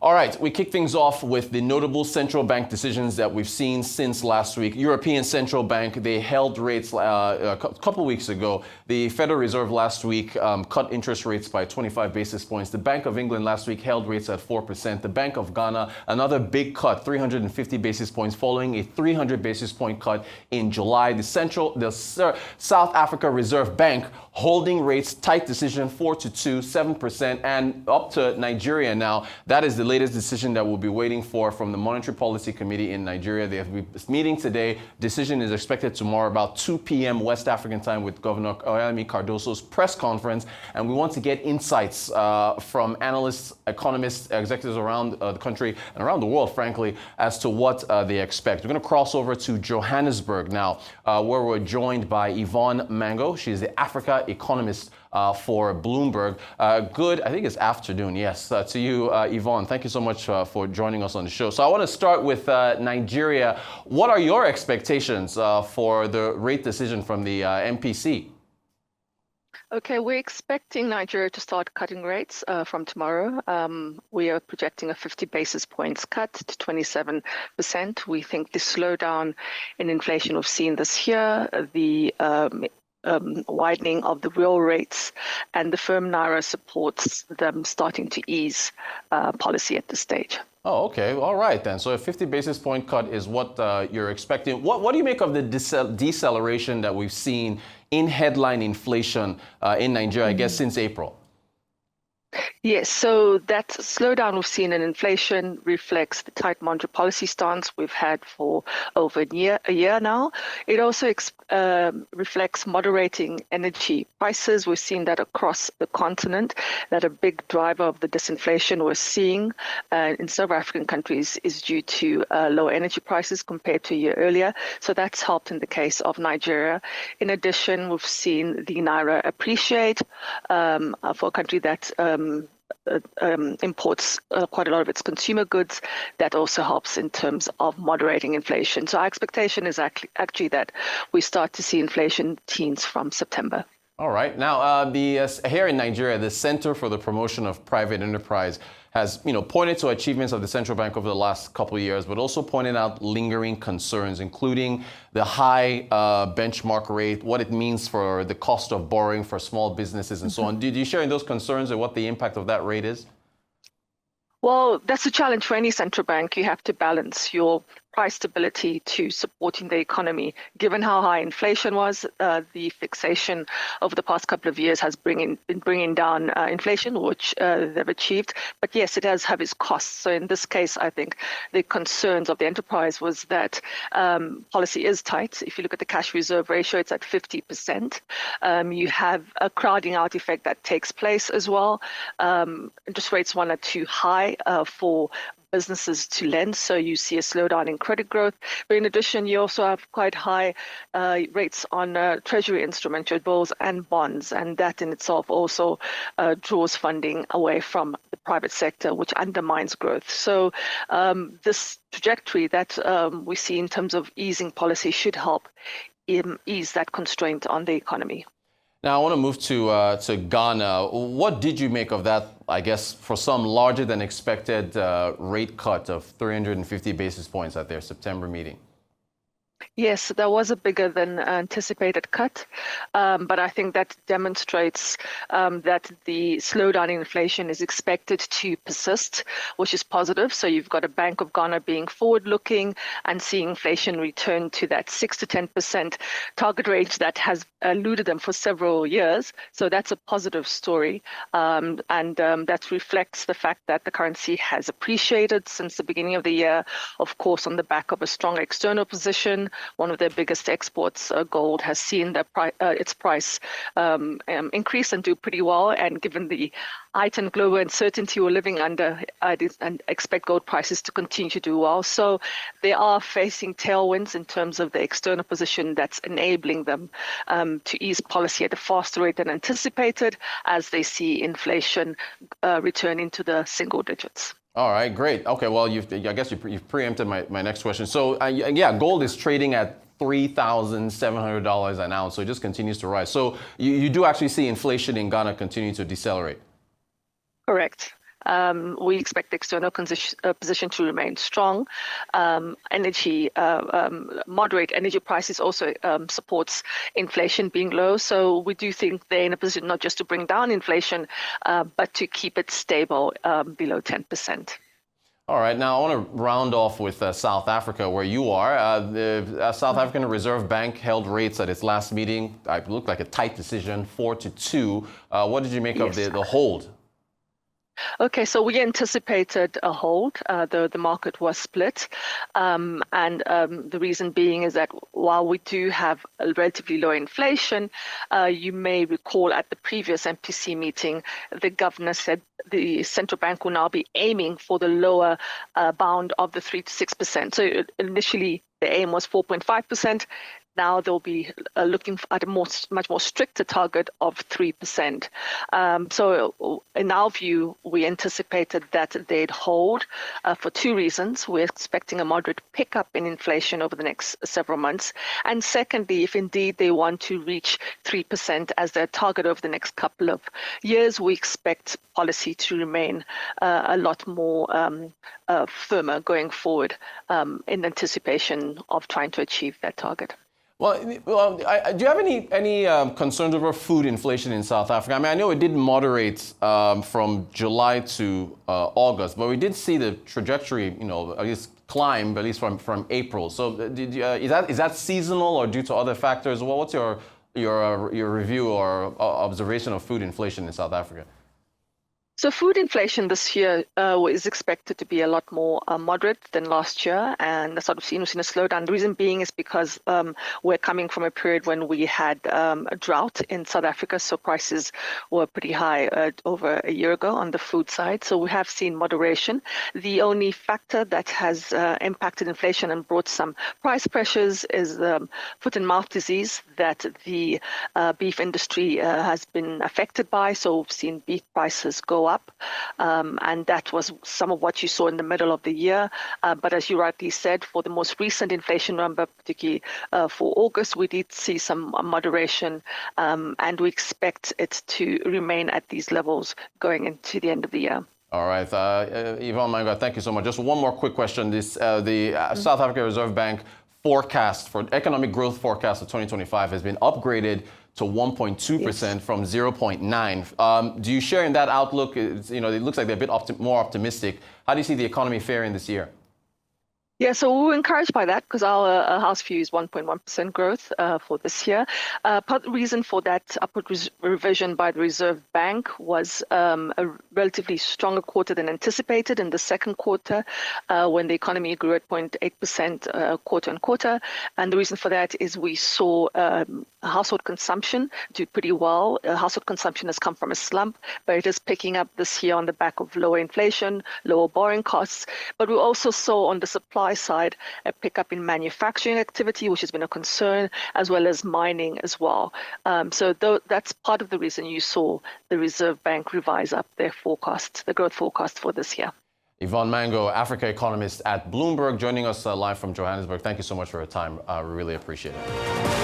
All right, we kick things off with the notable central bank decisions that we've seen since last week. European Central Bank, they held rates a couple weeks ago. The Federal Reserve last week cut interest rates by 25 basis points. The Bank of England last week held rates at 4%. The Bank of Ghana, another big cut, 350 basis points, following a 300 basis point cut in July. The South Africa Reserve Bank holding rates, tight decision, 4-2, 7%, and up to Nigeria now. That is the latest decision that we'll be waiting for from the Monetary Policy Committee in Nigeria. They have been meeting today. Decision is expected tomorrow about 2 p.m. West African time with Governor Oyemi Cardoso's press conference. And we want to get insights from analysts, economists, executives around the country and around the world, frankly, as to what they expect. We're going to cross over to Johannesburg now, where we're joined by Yvonne Mhango. She's the Africa Economist for Bloomberg. Good, I think it's afternoon, yes, to you, Yvonne. Thank you so much for joining us on the show. So I want to start with Nigeria. What are your expectations for the rate decision from the MPC? Okay, we're expecting Nigeria to start cutting rates from tomorrow. We are projecting a 50 basis points cut to 27%. We think the slowdown in inflation we've seen this year, the widening of the real rates and the firm naira supports them starting to ease policy at this stage. Oh, okay. All right, then. So a 50 basis point cut is what you're expecting. What do you make of the deceleration that we've seen in headline inflation in Nigeria, I guess, since April? Yes, so that slowdown we've seen in inflation reflects the tight monetary policy stance we've had for over a year now. It also reflects moderating energy prices. We've seen that across the continent, that a big driver of the disinflation we're seeing in several African countries is due to lower energy prices compared to a year earlier. So that's helped in the case of Nigeria. In addition, we've seen the naira appreciate for a country that imports quite a lot of its consumer goods. That also helps in terms of moderating inflation. So our expectation is actually that we start to see inflation teens from September. All right. Now, here in Nigeria, the Center for the Promotion of Private Enterprise has, pointed to achievements of the central bank over the last couple of years, but also pointed out lingering concerns, including the high benchmark rate, what it means for the cost of borrowing for small businesses and so on. Do you share in those concerns and what the impact of that rate is? Well, that's a challenge for any central bank. You have to balance your price stability to supporting the economy. Given how high inflation was, the fixation over the past couple of years has been bringing down inflation, which they've achieved. But yes, it does have its costs. So in this case, I think the concerns of the enterprise was that policy is tight. If you look at the cash reserve ratio, it's at 50%. You have a crowding out effect that takes place as well. Interest rates, one, are too high for businesses to lend, so you see a slowdown in credit growth. But in addition, you also have quite high rates on treasury instruments, bills and bonds, and that in itself also draws funding away from the private sector, which undermines growth. So this trajectory that we see in terms of easing policy should help ease that constraint on the economy. Now, I want to move to Ghana. What did you make of that, I guess, for some larger than expected rate cut of 350 basis points at their September meeting? Yes, there was a bigger than anticipated cut, but I think that demonstrates that the slowdown in inflation is expected to persist, which is positive. So you've got a Bank of Ghana being forward-looking and seeing inflation return to that 6 to 10% target range that has eluded them for several years. So that's a positive story, and that reflects the fact that the currency has appreciated since the beginning of the year, of course, on the back of a strong external position. One of their biggest exports, gold, has seen its price increase and do pretty well. And given the heightened global uncertainty we're living under, I expect gold prices to continue to do well. So they are facing tailwinds in terms of the external position that's enabling them to ease policy at a faster rate than anticipated as they see inflation returning to the single digits. All right, great. Okay, well, I guess you've preempted my next question. So, yeah, gold is trading at $3,700 an ounce, so it just continues to rise. So you do actually see inflation in Ghana continue to decelerate? Correct. We expect the external position to remain strong. Moderate energy prices also supports inflation being low. So we do think they're in a position not just to bring down inflation, but to keep it stable below 10%. All right, now I want to round off with South Africa, where you are. The South African Reserve Bank held rates at its last meeting. It looked like a tight decision, 4-2. What did you make of the hold? Okay, so we anticipated a hold, though the market was split. The reason being is that while we do have a relatively low inflation, you may recall at the previous MPC meeting, the governor said the central bank will now be aiming for the lower bound of the 3 to 6%. So initially, the aim was 4.5%. Now they'll be looking at a much more stricter target of 3%. So in our view, we anticipated that they'd hold for two reasons. We're expecting a moderate pickup in inflation over the next several months. And secondly, if indeed they want to reach 3% as their target over the next couple of years, we expect policy to remain a lot more firmer going forward in anticipation of trying to achieve that target. Well, do you have any concerns over food inflation in South Africa? I mean, I know it did moderate from July to August, but we did see the trajectory, at least climb, at least from April. So is that seasonal or due to other factors? Well, what's your review or observation of food inflation in South Africa? So food inflation this year is expected to be a lot more moderate than last year, and we've seen a slowdown. The reason being is because we're coming from a period when we had a drought in South Africa, so prices were pretty high over a year ago on the food side. So we have seen moderation. The only factor that has impacted inflation and brought some price pressures is foot and mouth disease that the beef industry has been affected by. So we've seen beef prices go up, and that was some of what you saw in the middle of the year. But as you rightly said, for the most recent inflation number, particularly for August, we did see some moderation, and we expect it to remain at these levels going into the end of the year. All right, Yvonne Mhango, thank you so much. Just one more quick question. The South African Reserve Bank forecast for economic growth forecast of 2025 has been upgraded to 1.2% from 0.9%. Do you share in that outlook? It looks like they're a bit more optimistic. How do you see the economy faring this year? Yeah, so we were encouraged by that because our house view is 1.1% growth for this year. Part of the reason for that upward revision by the Reserve Bank was a relatively stronger quarter than anticipated in the second quarter when the economy grew at 0.8% quarter on quarter. And the reason for that is we saw household consumption do pretty well. Household consumption has come from a slump, but it is picking up this year on the back of lower inflation, lower borrowing costs. But we also saw on the supply side a pickup in manufacturing activity, which has been a concern, as well as mining as well. So that's part of the reason you saw the Reserve Bank revise up their forecast, the growth forecast for this year. Yvonne Mhango, Africa economist at Bloomberg, joining us live from Johannesburg. Thank you so much for your time. We really appreciate it.